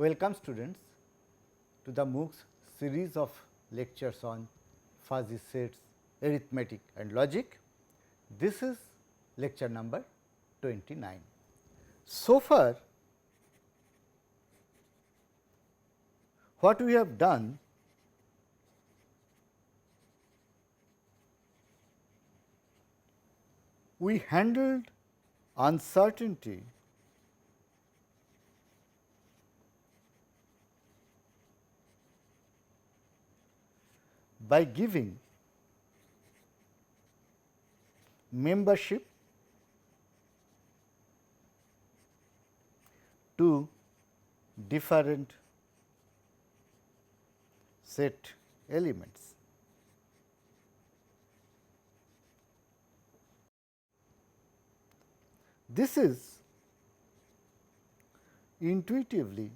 Welcome students to the MOOCs series of lectures on fuzzy sets, arithmetic and logic. This is lecture number 29. So far, what we have done, we handled uncertainty by giving membership to different set elements. This is intuitively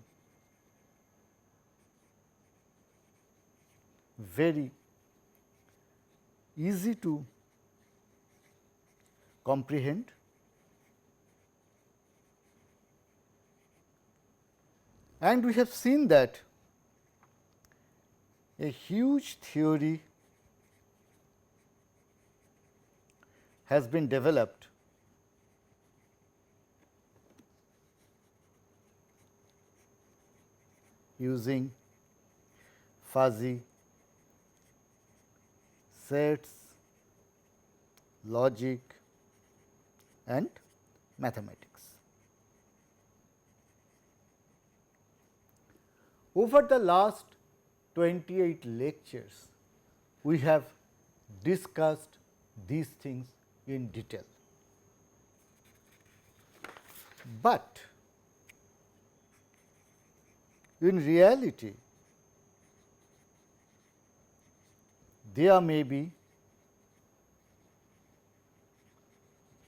very easy to comprehend, and we have seen that a huge theory has been developed using fuzzy sets, logic and mathematics. Over the last 28 lectures, we have discussed these things in detail, but in reality there may be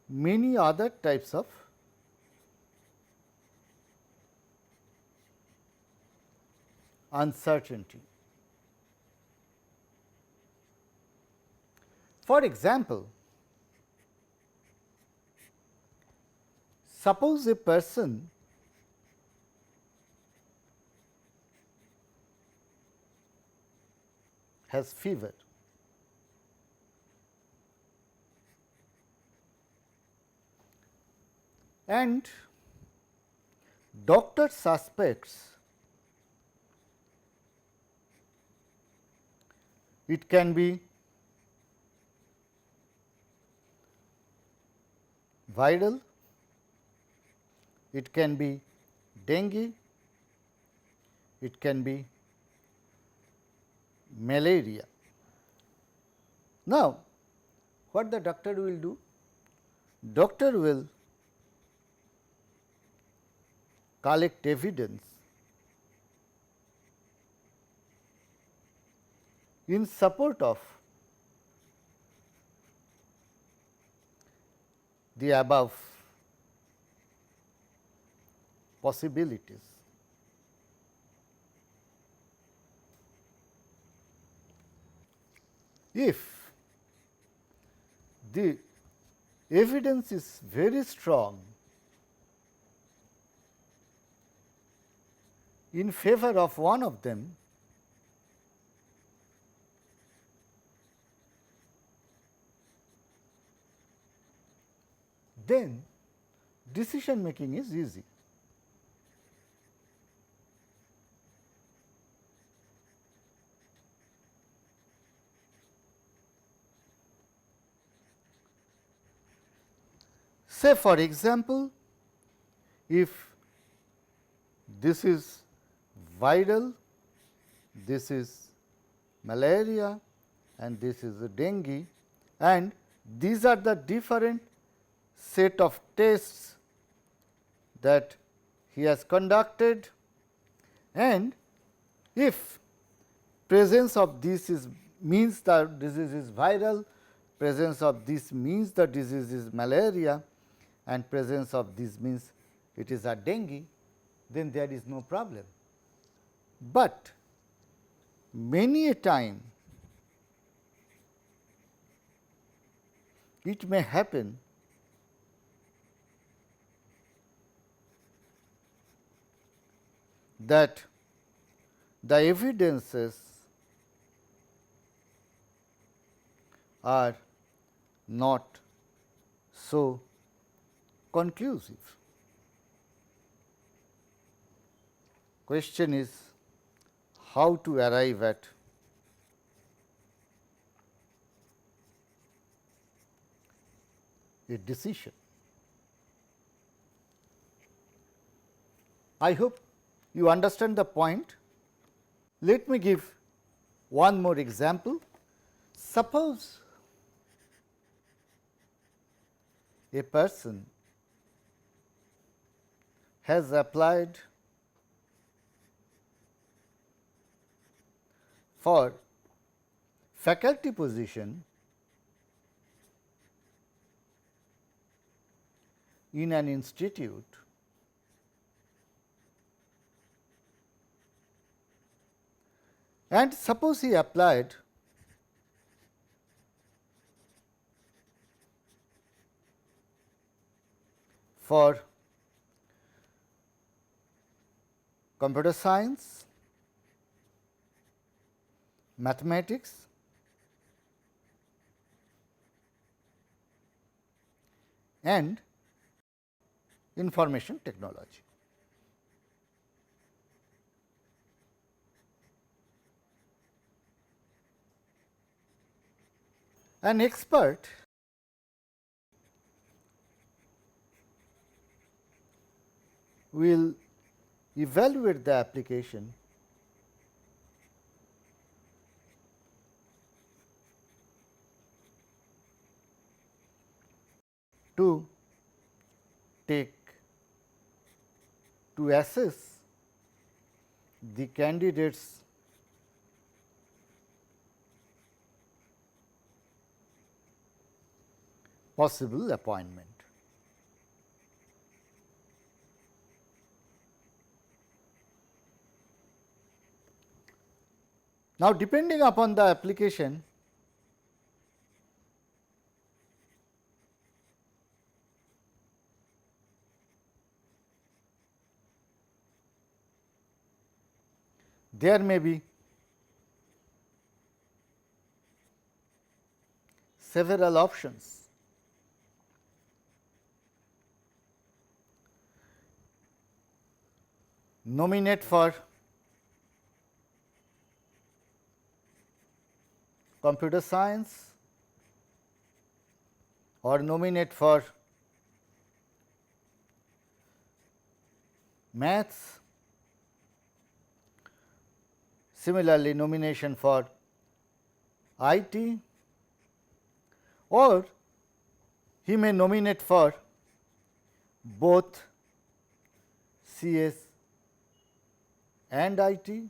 many other types of uncertainty. For example, suppose a person has fever and doctor suspects it can be viral, it can be dengue, it can be malaria. Now, what the doctor will do? Doctor will collect evidence in support of the above possibilities. If the evidence is very strong in favor of one of them, then decision making is easy. Say for example, if this is viral, this is malaria and this is a dengue, and these are the different set of tests that he has conducted, and if presence of this is means the disease is viral, presence of this means the disease is malaria, and presence of this means it is a dengue, then there is no problem. But many a time it may happen that the evidences are not so conclusive. Question is how to arrive at a decision. I hope you understand the point. Let me give one more example. Suppose a person has applied for faculty position in an institute and suppose he applied for computer science, mathematics, and information technology. An expert will evaluate the application to take to assess the candidate's possible appointment. Now, depending upon the application, there may be several options. Nominate for computer science or nominate for maths, similarly nomination for IT, or he may nominate for both CS and IT.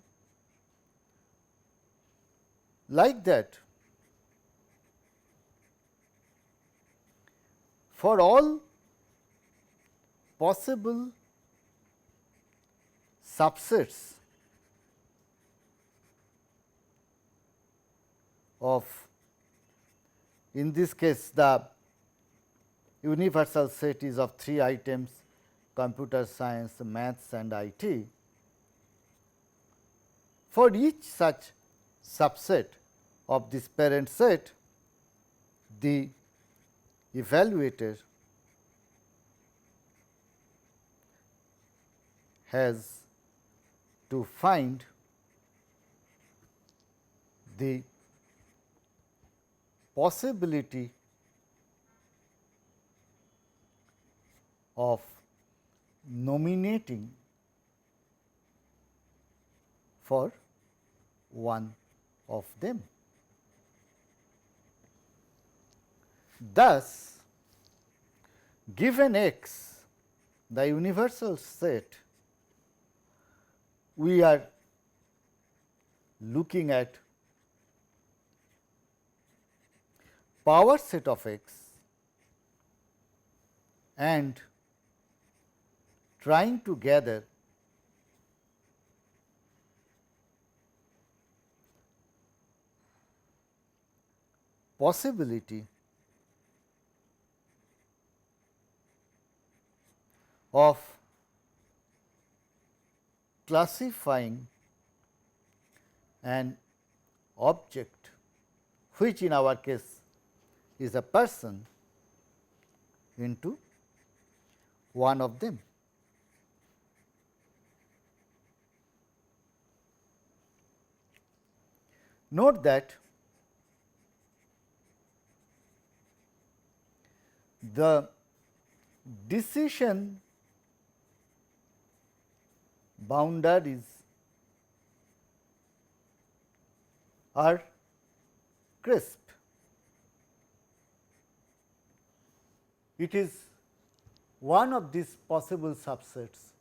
Like that, for all possible subsets of, in this case, the universal set is of 3 items: computer science, maths and IT. For each such subset of this parent set, the evaluator has to find the possibility of nominating for one of them. Thus, given X, the universal set, we are looking at power set of X and trying to gather possibility of classifying an object, which in our case is a person, into one of them. Note that the decision boundaries are crisp. It is one of these possible subsets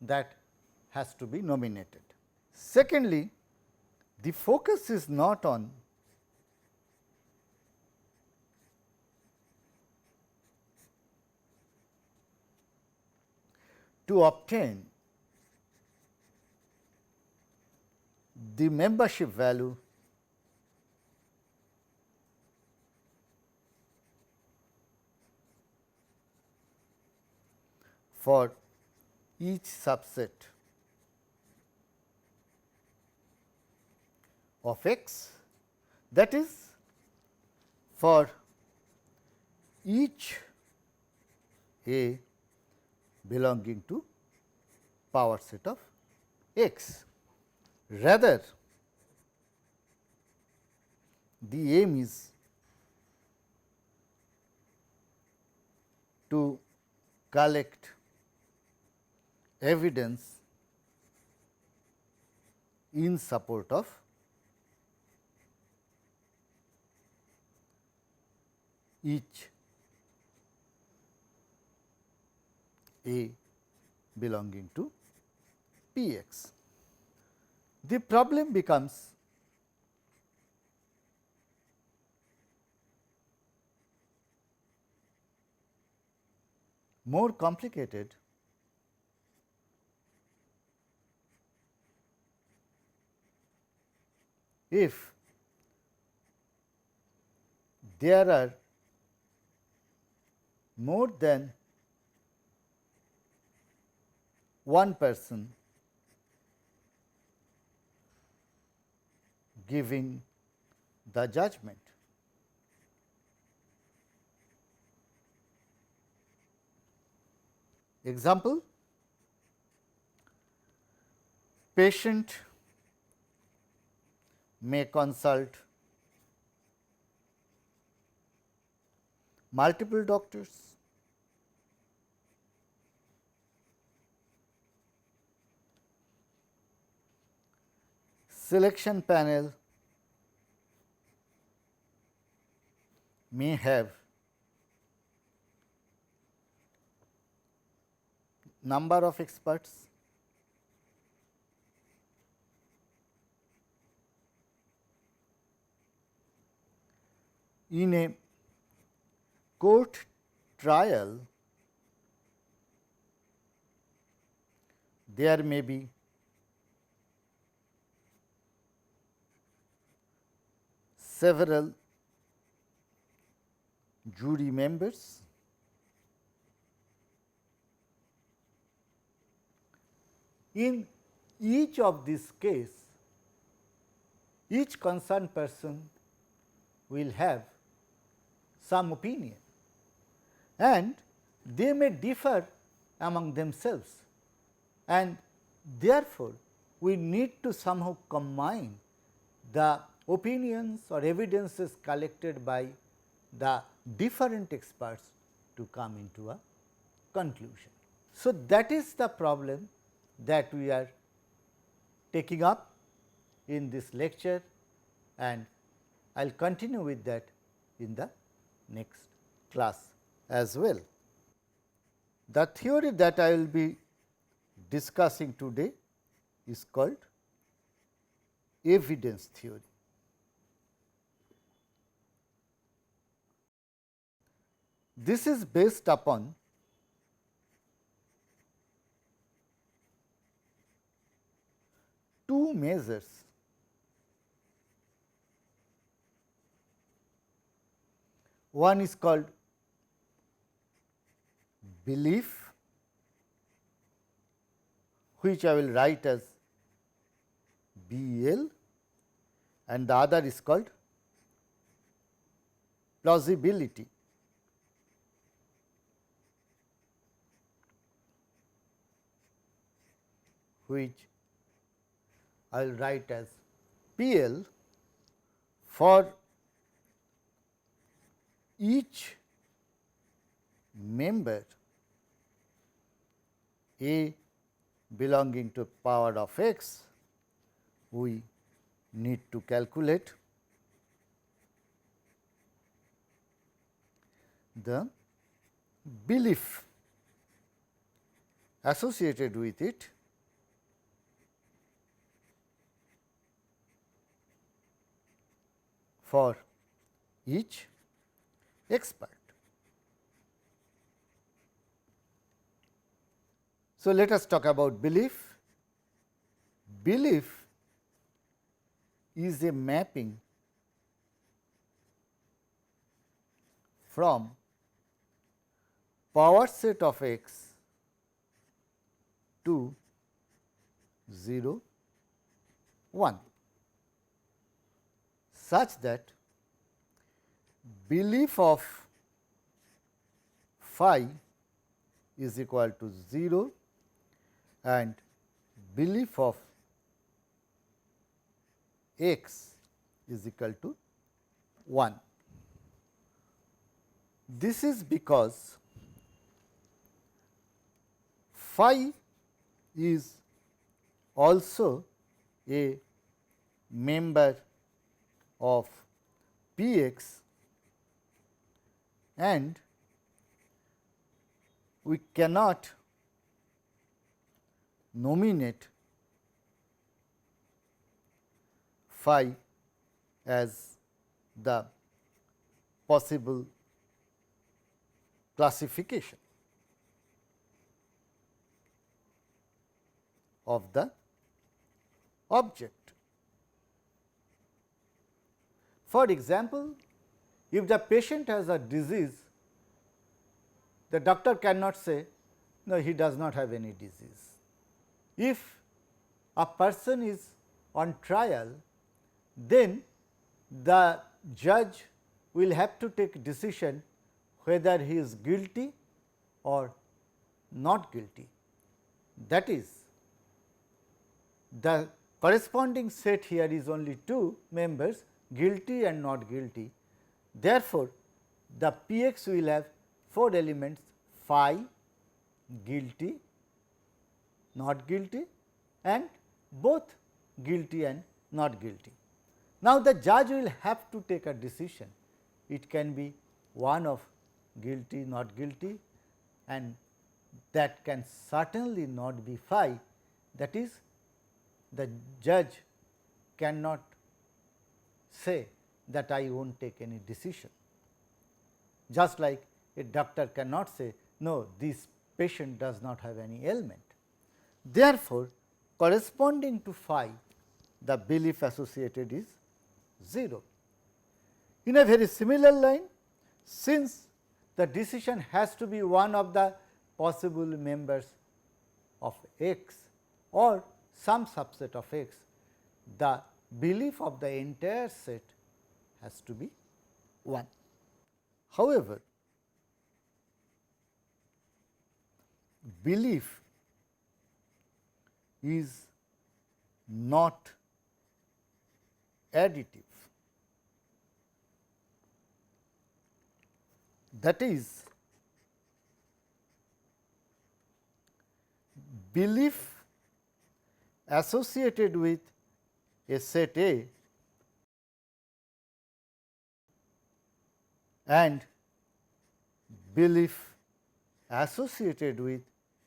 that has to be nominated. Secondly, the focus is not on to obtain the membership value for each subset of X, that is, for each A belonging to power set of X. Rather, the aim is to collect evidence in support of each A belonging to P x. The problem becomes more complicated if there are more than one person giving the judgment. Example: patient may consult multiple doctors, selection panel may have number of experts, in a court trial there may be several jury members. In each of these cases, each concerned person will have some opinion and they may differ among themselves, and therefore, we need to somehow combine the opinions or evidences collected by the different experts to come into a conclusion. So, that is the problem that we are taking up in this lecture, and I will continue with that in the next class as well. The theory that I will be discussing today is called evidence theory. This is based upon two measures. One is called belief, which I will write as BL and the other is called plausibility. Which I will write as PL for each member A belonging to power of x, we need to calculate the belief associated with it for each expert. So, let us talk about belief. Belief is a mapping from power set of x to 0, 1, such that belief of phi is equal to 0 and belief of x is equal to 1. This is because phi is also a member of P x and we cannot nominate phi as the possible classification of the object. For example, if the patient has a disease, the doctor cannot say, no, he does not have any disease. If a person is on trial, then the judge will have to take decision whether he is guilty or not guilty. That is, the corresponding set here is only two members, guilty and not guilty. Therefore, the P x will have 4 elements, phi, guilty, not guilty and both guilty and not guilty. Now, the judge will have to take a decision. It can be one of guilty, not guilty, and that can certainly not be phi. That is, the judge cannot say that I will not take any decision. Just like a doctor cannot say, no, this patient does not have any ailment. Therefore, corresponding to phi, the belief associated is 0. In a very similar line, since the decision has to be one of the possible members of x or some subset of x, the belief of the entire set has to be 1. However, belief is not additive. That is, belief associated with a set A and belief associated with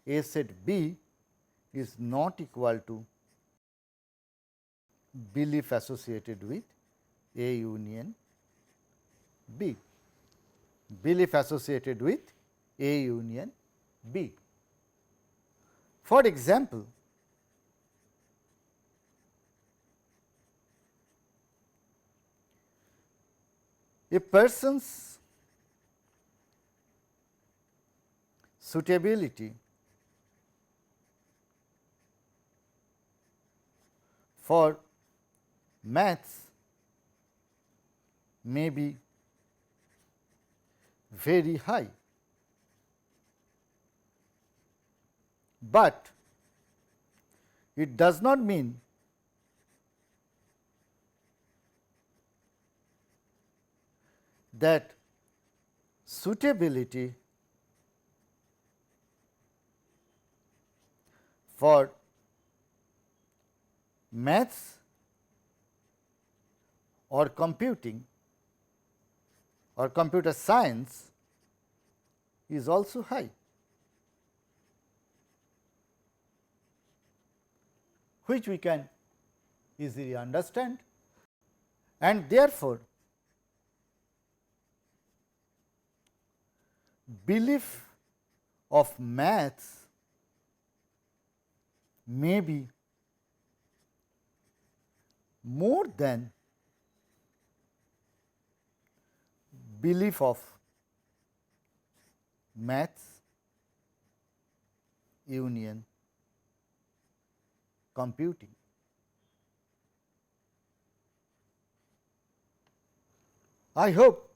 a set B is not equal to belief associated with A union B. Belief associated with A union B. For example, a person's suitability for maths may be very high, but it does not mean that suitability for maths or computing or computer science is also high, which we can easily understand, and therefore, belief of maths may be more than belief of maths union computing. I hope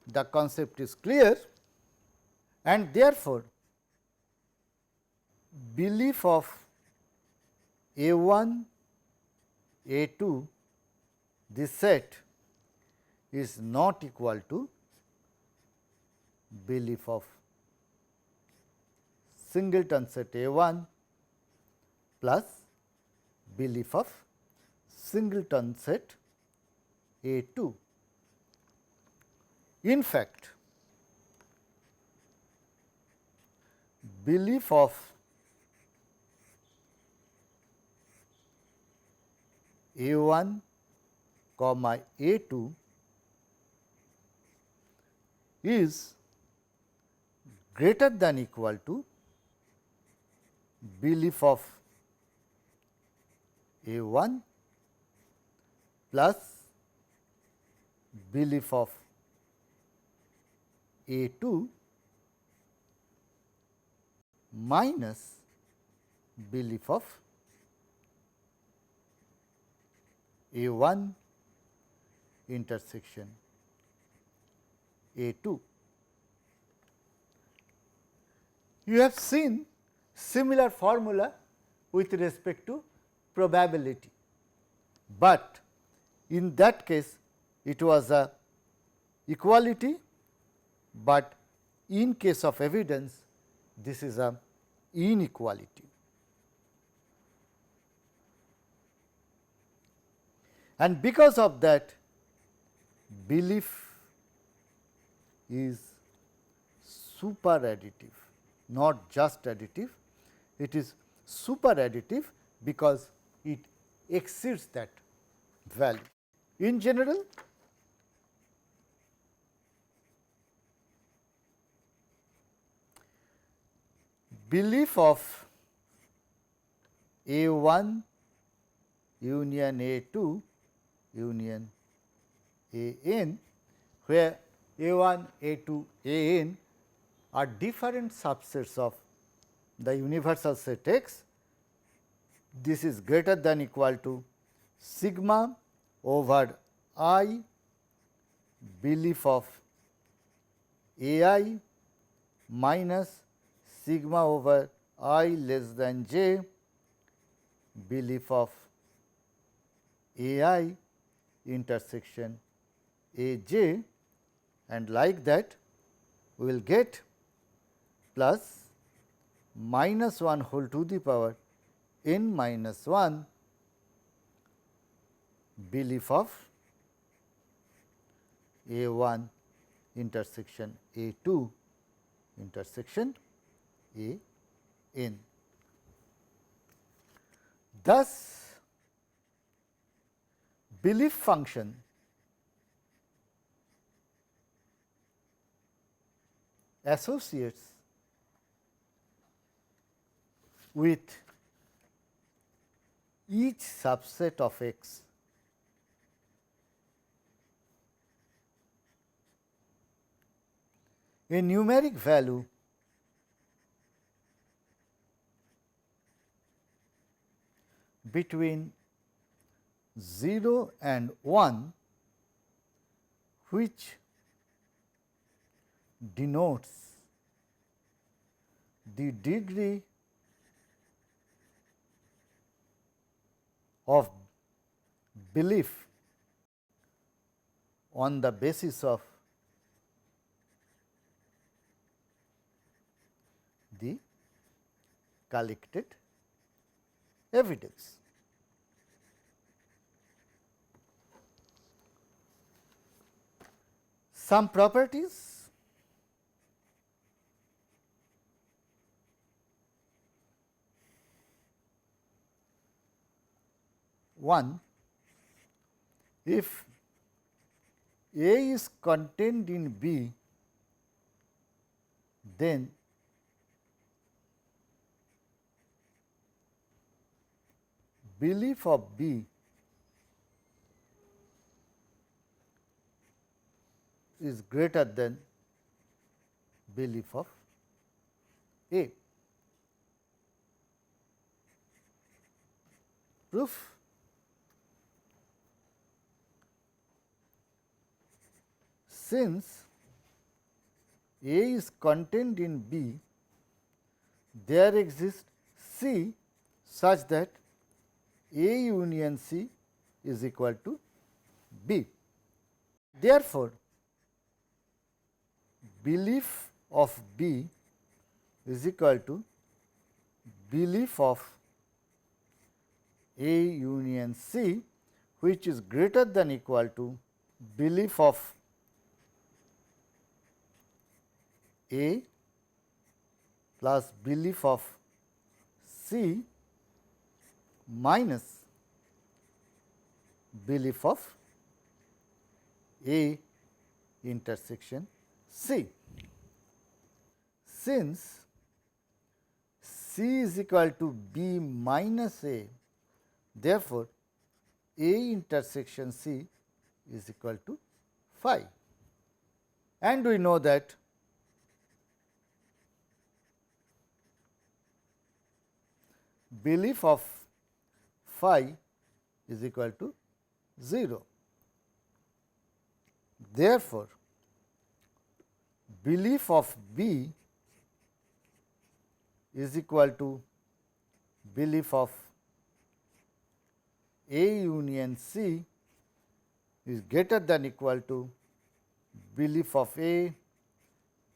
the concept is clear, and therefore, belief of A1, A2, this set is not equal to belief of singleton set A1 plus belief of singleton set A2. In fact, belief of A1 comma A2 is greater than equal to belief of A1 plus belief of A2 minus belief of A1 intersection A2. You have seen similar formula with respect to probability, but in that case it was a equality, but in case of evidence this is a inequality. And because of that, belief is super additive, not just additive, it is super additive because it exceeds that value. In general, belief of A1 union A2 union AN, where A1, A2, AN are different subsets of the universal set X. This is greater than equal to sigma over I belief of AI minus sigma over I less than j belief of AI intersection AJ, and like that we will get plus minus 1 whole to the power n minus 1 belief of A1 intersection A2 intersection AN. Thus, belief function associates with each subset of X a numeric value between 0 and 1, which denotes the degree of belief on the basis of the collected evidence. Some properties. One, if A is contained in B, then belief of B is greater than belief of A. Proof. Since A is contained in B, there exists C such that A union C is equal to B. Therefore, belief of B is equal to belief of A union C, which is greater than equal to belief of A plus belief of C minus belief of A intersection C. Since C is equal to B minus A, therefore, A intersection C is equal to phi. And we know that belief of phi is equal to 0. Therefore, belief of B is equal to belief of A union C is greater than equal to belief of A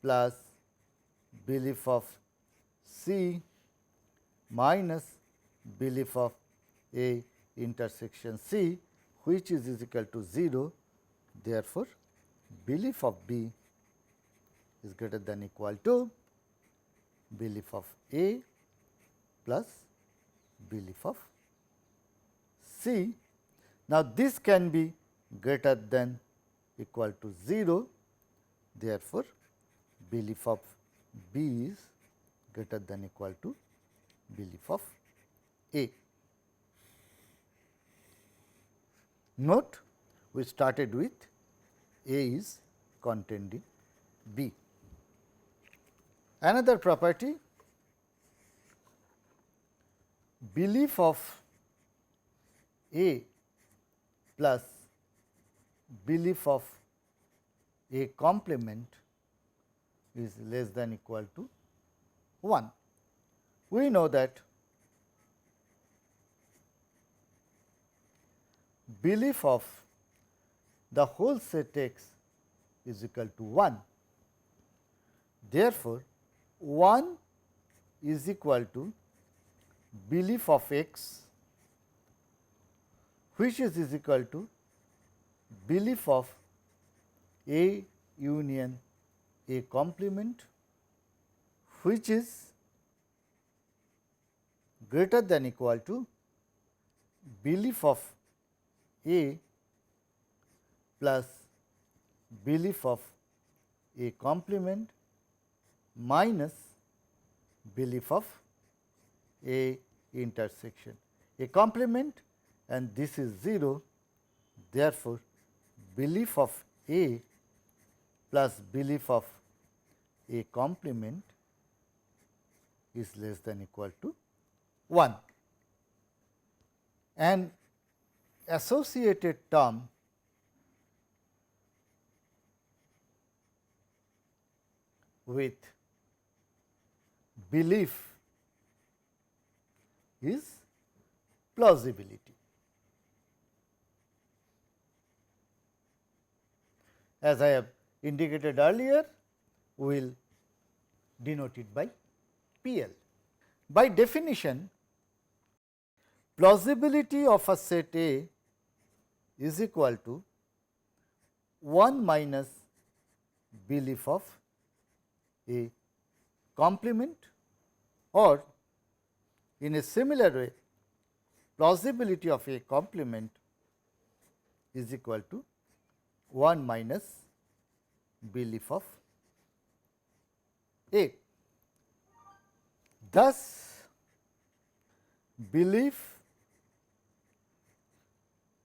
plus belief of C minus belief of A intersection C, which is equal to 0. Therefore, belief of B is greater than equal to belief of A plus belief of C. Now, this can be greater than equal to 0. Therefore, belief of B is greater than equal to belief of A. Note, we started with A is contained in B. Another property, belief of A plus belief of A complement is less than equal to 1. We know that belief of the whole set X is equal to 1. Therefore, 1 is equal to belief of X, which is equal to belief of A union A complement, which is greater than equal to belief of A plus belief of A complement minus belief of A intersection A complement, and this is 0. Therefore, belief of A plus belief of A complement is less than equal to 1. And associated term with belief is plausibility. As I have indicated earlier, we will denote it by PL. By definition, plausibility of a set A is equal to 1 minus belief of a complement, or in a similar way, plausibility of a complement is equal to 1 minus belief of A. Thus, belief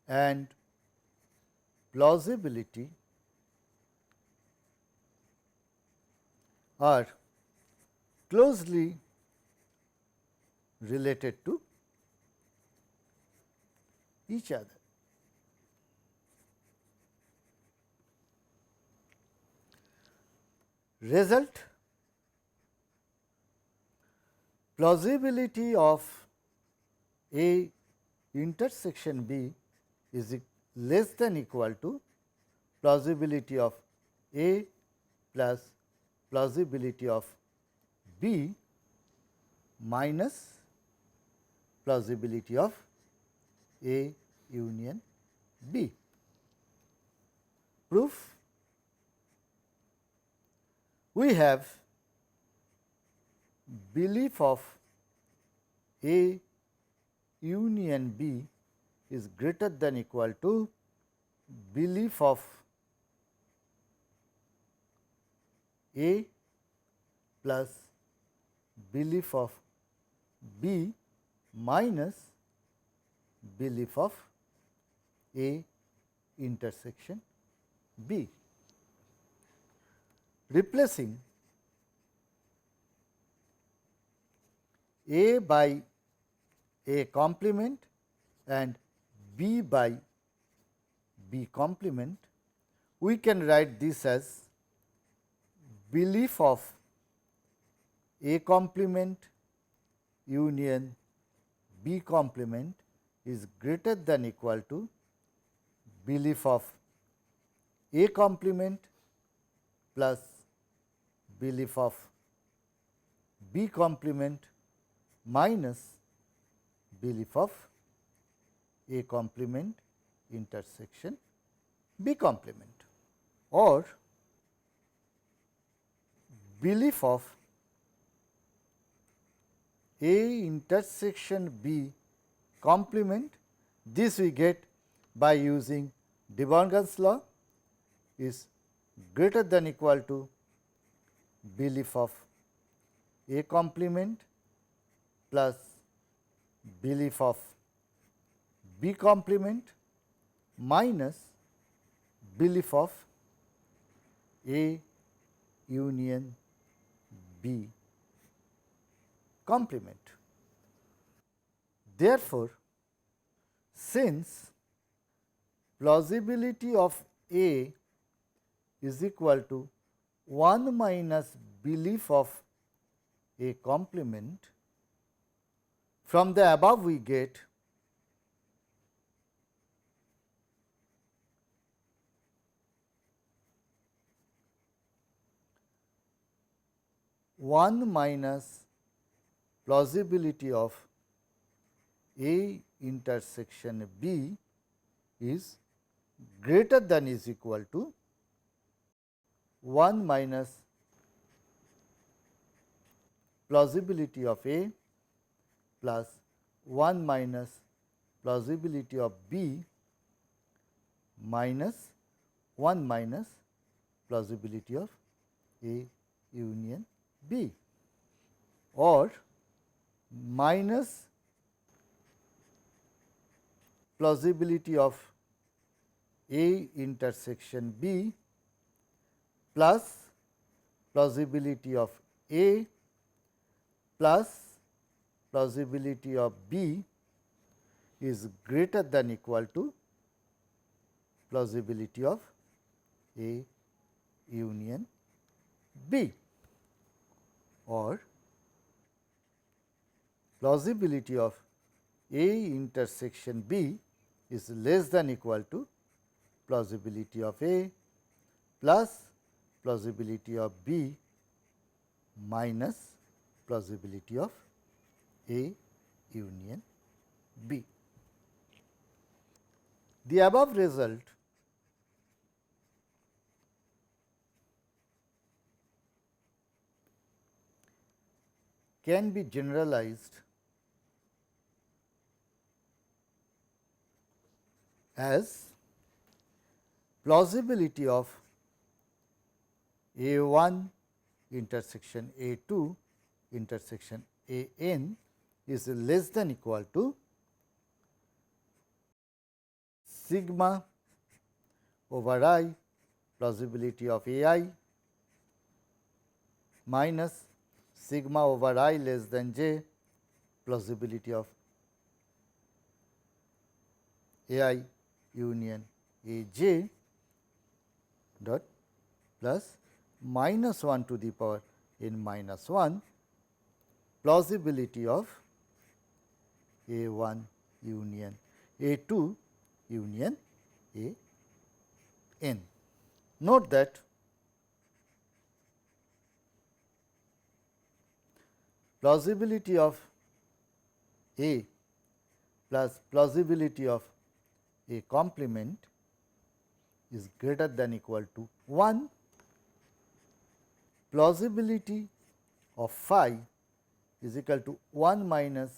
and plausibility are closely related to each other. Result: plausibility of A intersection B is less than equal to plausibility of A plus plausibility of B minus plausibility of A union B. Proof: we have belief of A union B is greater than equal to belief of A plus belief of B minus belief of A intersection B. Replacing A by A complement and B by B complement, we can write this as belief of A complement union B complement is greater than equal to belief of A complement plus belief of B complement minus belief of A complement intersection B complement, or belief of A intersection B complement. This we get by using de Morgan's law, is greater than equal to belief of A complement plus belief of B complement minus belief of A union B complement. Therefore, since plausibility of A is equal to 1 minus belief of A complement, from the above we get one minus plausibility of A intersection B is greater than is equal to 1 minus plausibility of A plus 1 minus plausibility of B minus 1 minus plausibility of A union B, or minus plausibility of A intersection B plus plausibility of A plus plausibility of B is greater than equal to plausibility of A union B, or plausibility of A intersection B is less than equal to plausibility of A plus plausibility of B minus plausibility of A union B. The above result can be generalized as plausibility of A1 intersection A2 intersection AN is less than equal to sigma over I plausibility of AI minus sigma over I less than j plausibility of AI union AJ dot plus minus 1 to the power n minus 1 plausibility of A1 union A2 union AN. Note that plausibility of A plus plausibility of A complement is greater than equal to 1. Plausibility of phi is equal to 1 minus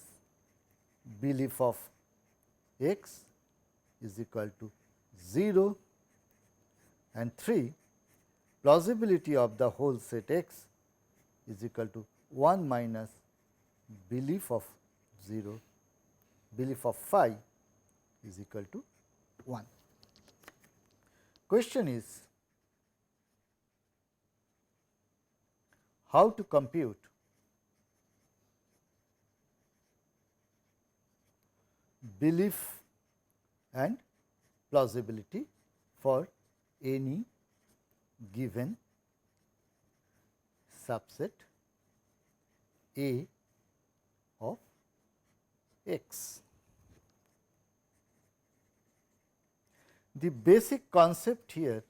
belief of x is equal to 0, and 3 plausibility of the whole set x is equal to 1 minus belief of 0, belief of phi is equal to 1. Question is how to compute belief and plausibility for any given subset A of x. The basic concept here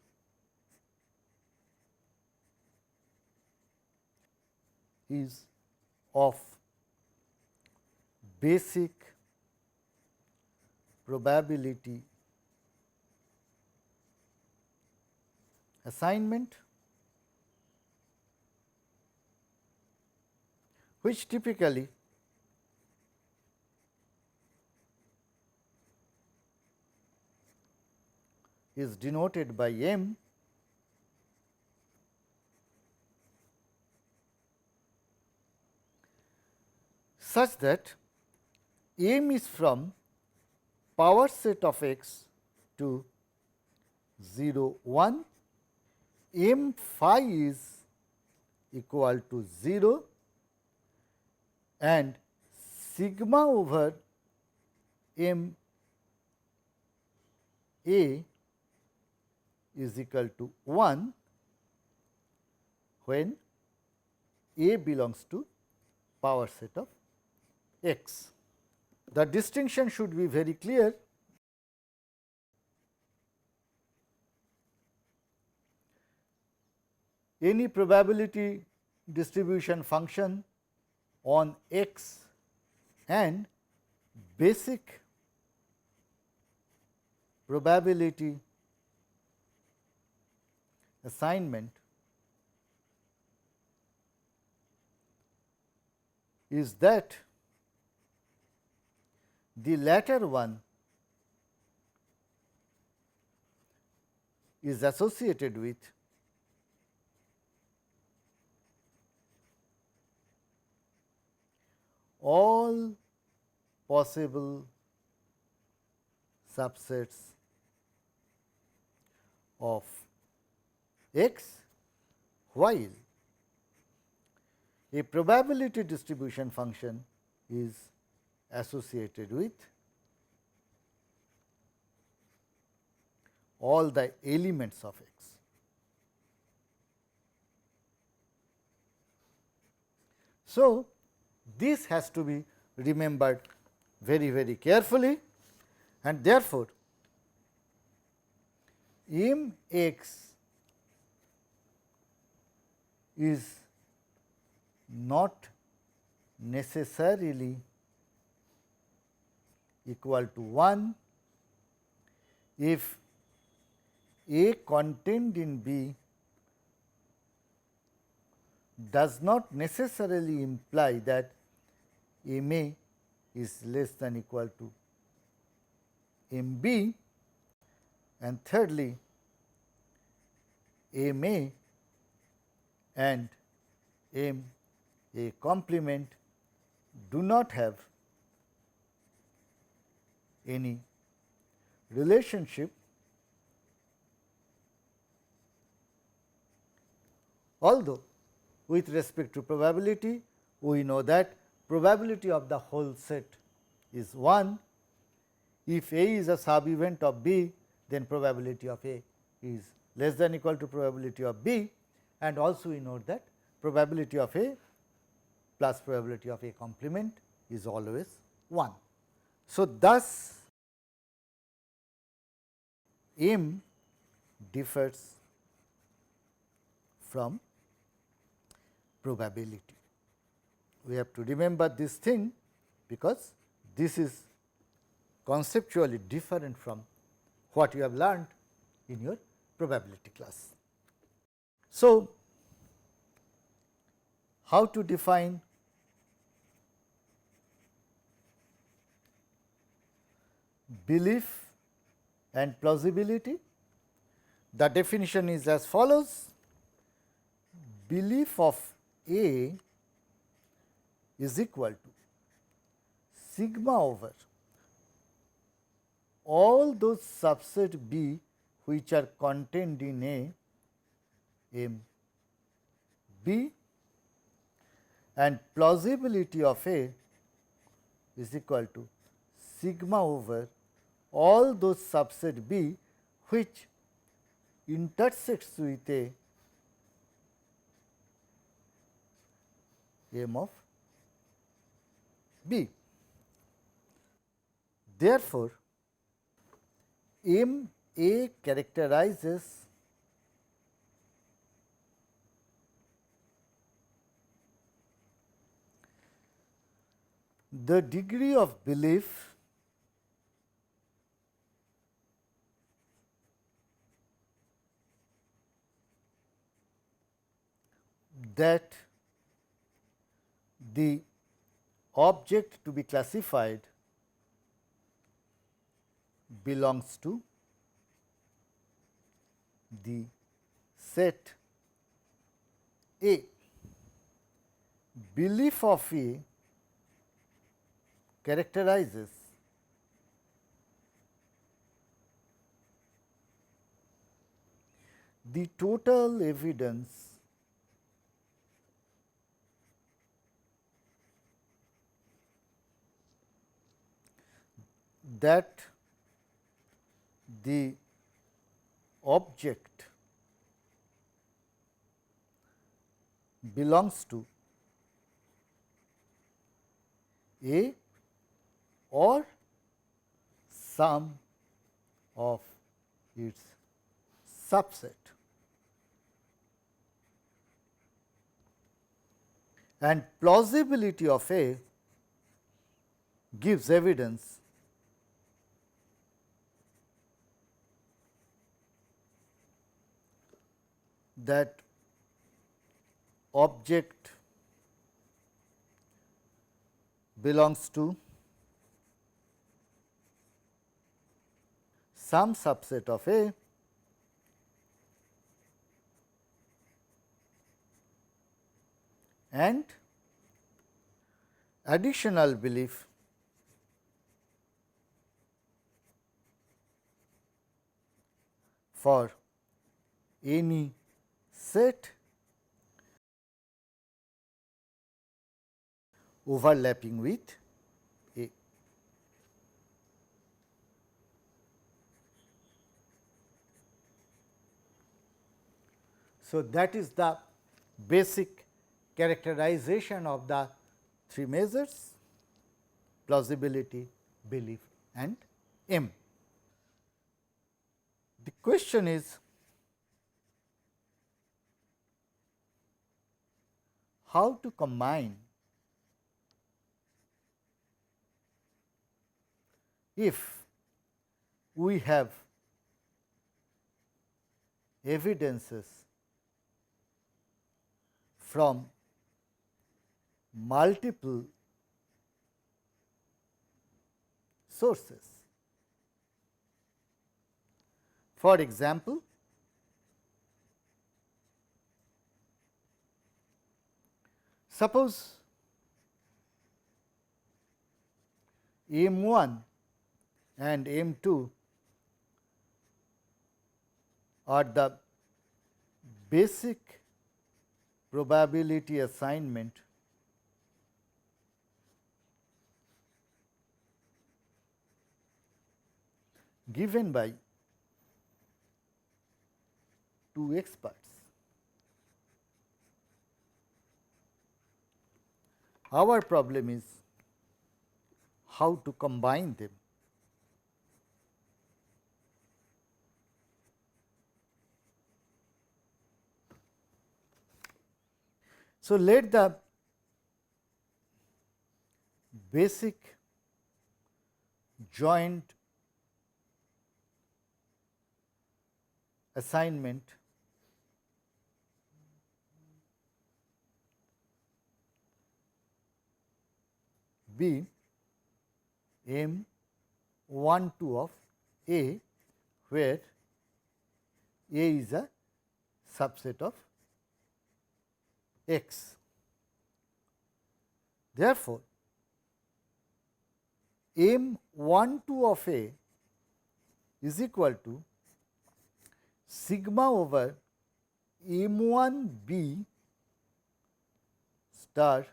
is of basic probability assignment, which typically is denoted by M such that M is from power set of x to 0 1, M phi is equal to 0 and sigma over M A is equal to 1 when A belongs to power set of x. The distinction should be very clear. Any probability distribution function on x and basic probability assignment is that the latter one is associated with all possible subsets of x, while a probability distribution function is associated with all the elements of X. So, this has to be remembered very, very carefully, and therefore, M x is not necessarily equal to 1 if A contained in B does not necessarily imply that M A is less than equal to M B, and thirdly, M A and M A complement do not have any relationship, although with respect to probability we know that probability of the whole set is 1. If A is a sub event of B, then probability of A is less than equal to probability of B, and also we note that probability of A plus probability of A complement is always 1. So, thus M differs from probability. We have to remember this thing because this is conceptually different from what you have learned in your probability class. So, how to define belief and plausibility? The definition is as follows: belief of A is equal to sigma over all those subset B which are contained in A M B, and plausibility of A is equal to sigma over all those subset B which intersects with A M of B. Therefore, M A characterizes the degree of belief that the object to be classified belongs to the set A. Belief of A characterizes the total evidence that the object belongs to A or some of its subset, and plausibility of A gives evidence that object belongs to some subset of A and additional belief for any set overlapping with A. So, that is the basic characterization of the three measures: plausibility, belief and M. The question is, how to combine if we have evidences from multiple sources. For example, suppose M1 and M2 are the basic probability assignment given by two experts. Our problem is how to combine them. So, let the basic joint assignment be M12 of A, where A is a subset of X. Therefore, M12 of A is equal to sigma over M1B star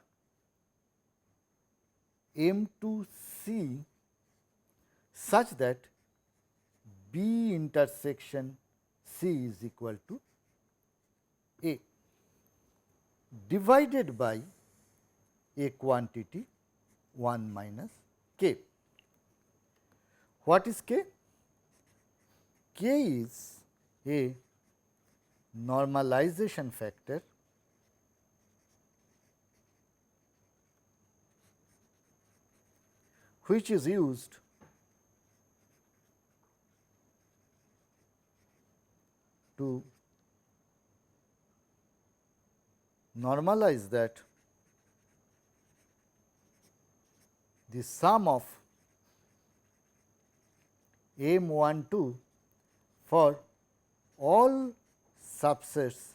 M2C such that B intersection C is equal to A divided by a quantity 1 minus k. What is k? K is a normalization factor which is used to normalize that the sum of M12 for all subsets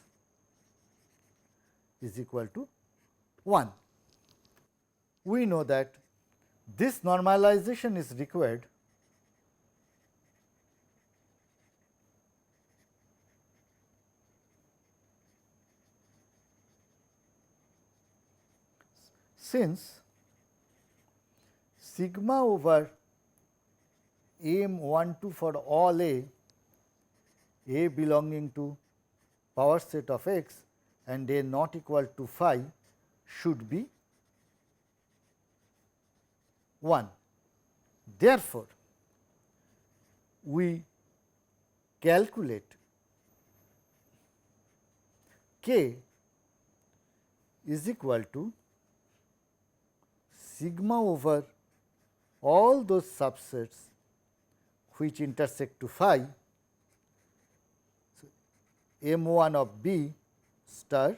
is equal to 1. We know that this normalization is required since sigma over M12 for all A belonging to power set of X and A not equal to phi should be 1. Therefore, we calculate K is equal to sigma over all those subsets which intersect to phi, so M1 of B star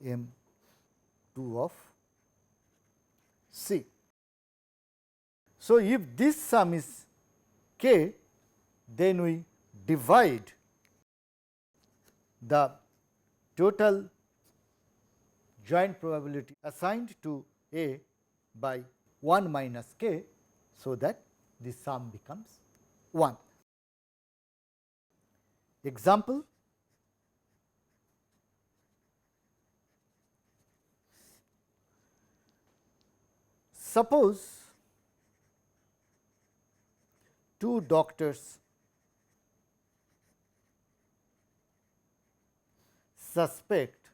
M2 of C. So, if this sum is k, then we divide the total joint probability assigned to A by 1 minus k, so that the sum becomes 1. Example: suppose two doctors suspect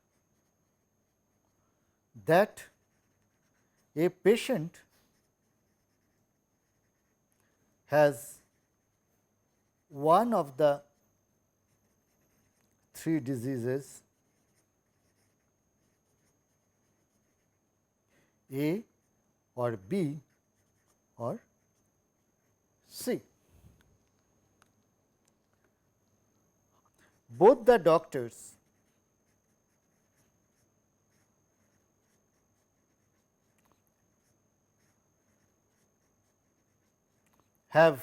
that a patient has one of the three diseases A or B or C. Both the doctors have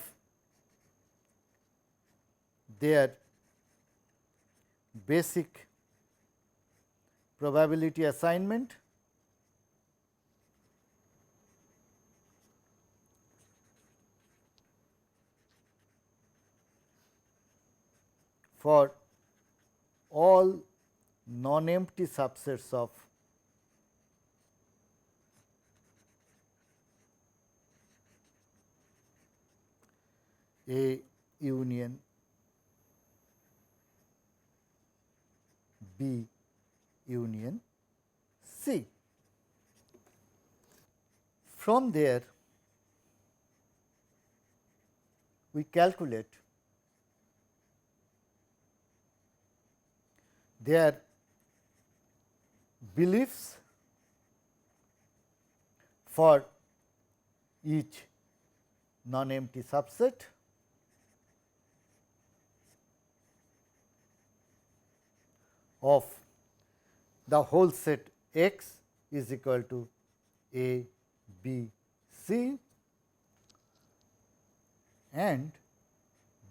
their basic probability assignment for all non-empty subsets of A union B union C. From there, we calculate their beliefs for each non-empty subset of the whole set X is equal to A, B, C, and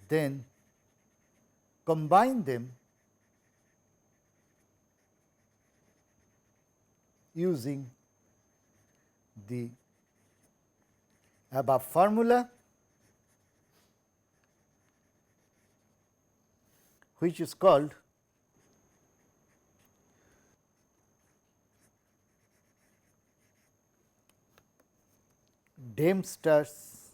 then combine them using the above formula, which is called Dempster's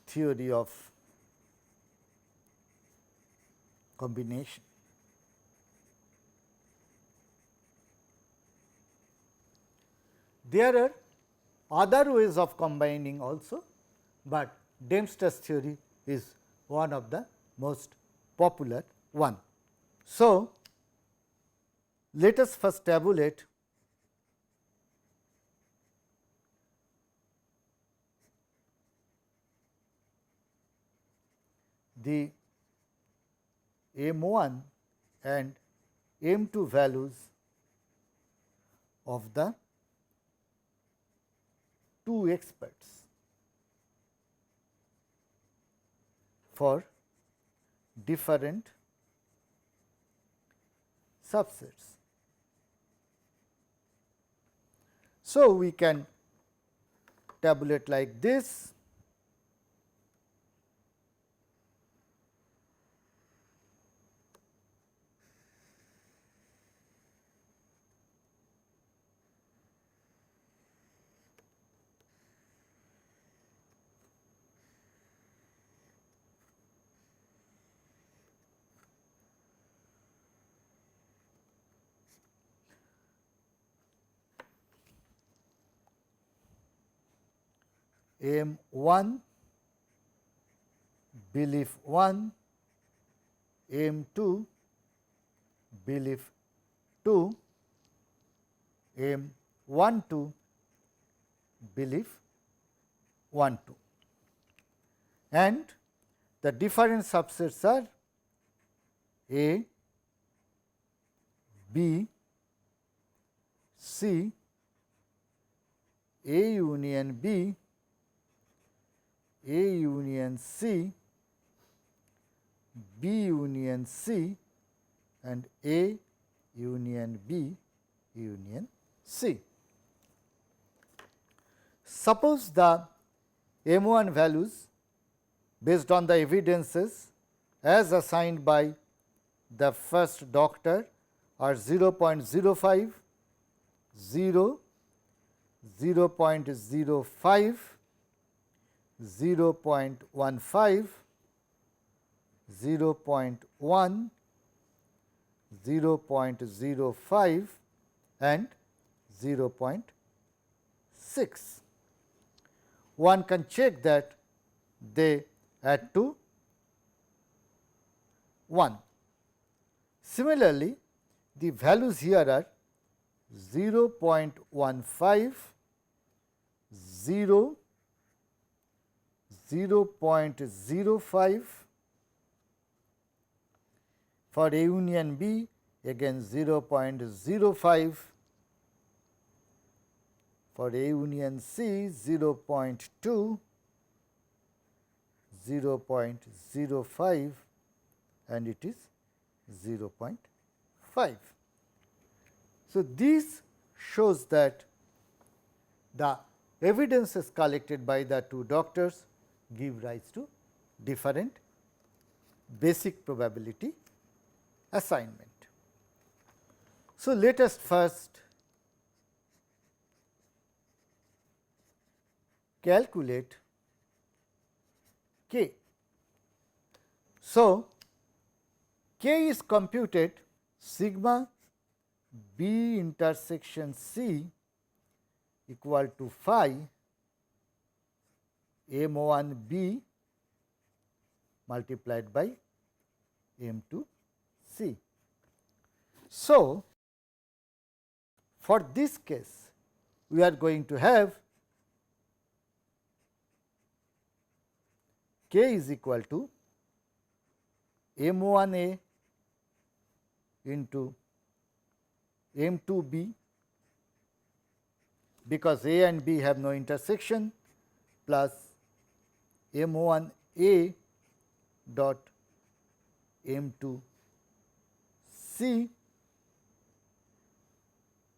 theory of combination. There are other ways of combining also, but Dempster's theory is one of the most popular one. So, let us first tabulate the M1 and M2 values of the two experts for different subsets. So, we can tabulate like this. M1 belief 1, M2 belief 2, M12 belief 1 2, and the different subsets are A, B, C, A union B, A union C, B union C, and A union B union C. Suppose the M1 values based on the evidences as assigned by the first doctor are 0.05, 0, 0.05, 0.15, 0.1, 0.05 and 0.6. One can check that they add to 1. Similarly, the values here are 0.15, 0, 0.05, for A union B again 0.05, for A union C 0.2, 0.05 and it is 0.5. So, this shows that the evidences collected by the two doctors give rise to different basic probability assignment. So, let us first calculate K. So, K is computed sigma B intersection C equal to phi M1 B multiplied by M2 C. So, for this case we are going to have K is equal to M1 A into M2 B, because A and B have no intersection, plus M1 A dot M2 C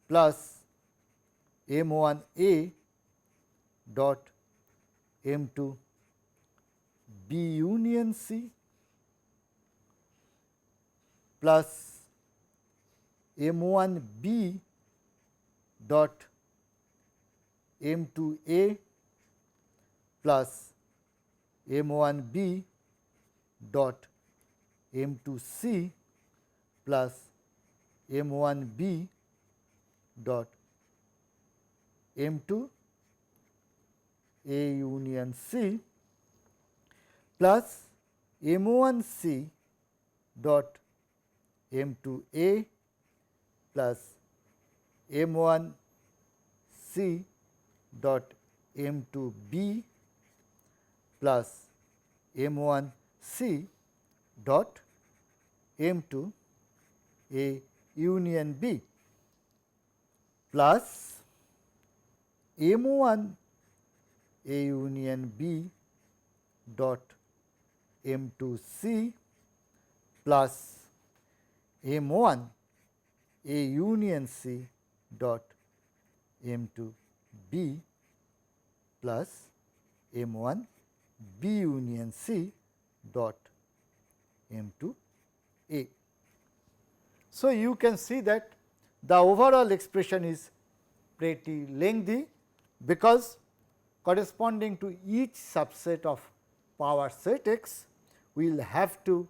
plus M1 A dot M2 B union C plus M1 B dot M2 A plus M1 B dot M2 C plus M1 B dot M2 A union C plus M1 C dot M2 A plus M1 C dot M2 B plus M1 C dot M2 A union B plus M1 A union B dot M2 C plus M1 A union C dot M2 B plus M1 B union C dot M2 A. So, you can see that the overall expression is pretty lengthy, because corresponding to each subset of power set X, we will have to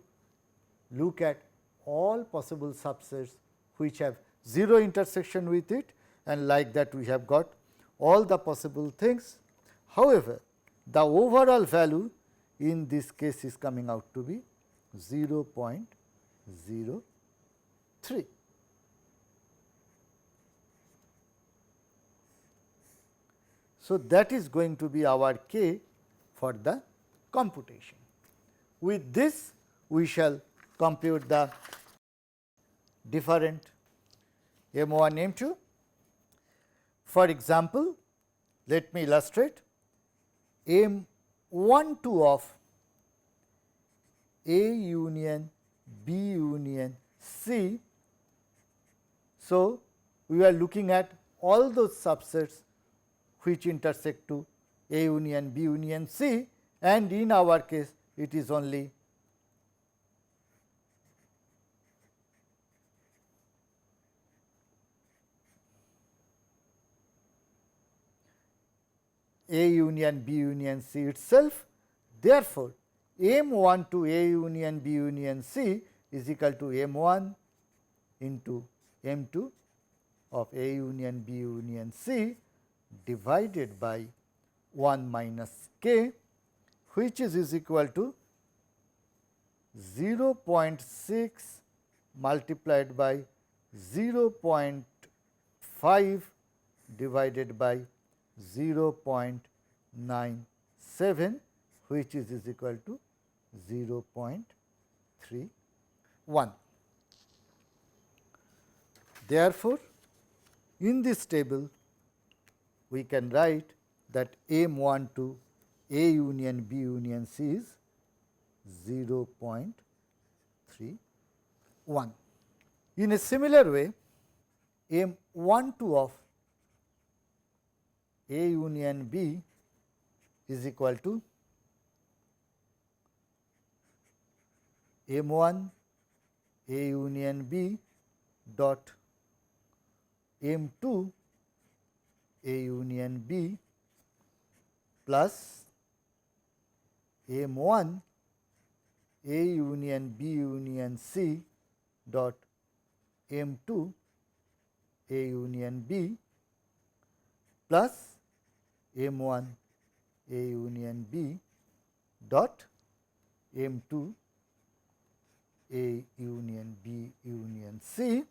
look at all possible subsets which have 0 intersection with it, and like that we have got all the possible things. However, the overall value in this case is coming out to be 0.03. So, that is going to be our K for the computation. With this, we shall compute the different M1, M2. For example, let me illustrate M12 of A union B union C. So, we are looking at all those subsets which intersect to A union B union C, and in our case it is only A union B union C itself. Therefore, M1 to A union B union C is equal to M1 into M2 of A union B union C divided by 1 minus k, which is equal to 0.6 multiplied by 0.5 divided by 0.97, which is equal to 0.31. Therefore, in this table we can write that M1 to A union B union C is 0.31. In a similar way, M12 of A union B is equal to M1 A union B dot M2 A union B plus M1 A union B union C dot M2 A union B plus M1 A union B dot M2 A union B union C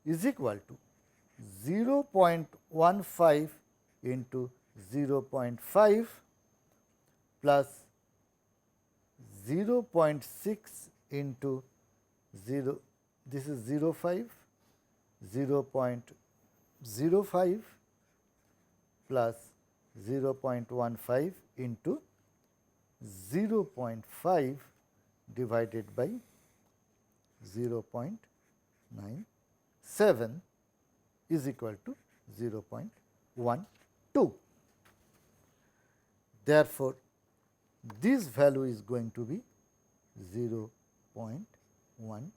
is equal to 0.15 into 0.5 plus 0.6 into 0, this is 0.5, 0.05 plus 0.15 into 0.5 divided by 0.97 is equal to 0.12. Therefore, this value is going to be 0.12.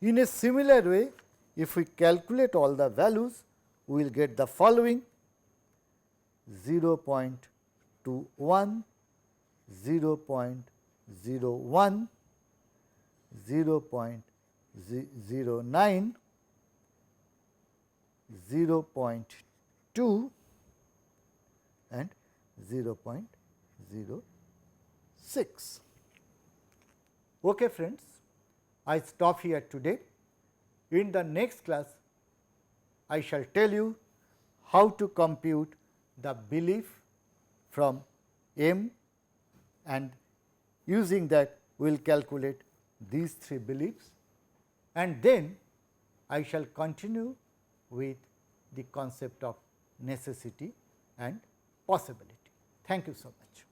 In a similar way, if we calculate all the values, we will get the following: 0.21, 0.01, 0.09, 0.2 and 0.06. Okay friends, I stop here today. In the next class, I shall tell you how to compute the belief from M, and using that we will calculate these three beliefs, and then I shall continue with the concept of necessity and possibility. Thank you so much.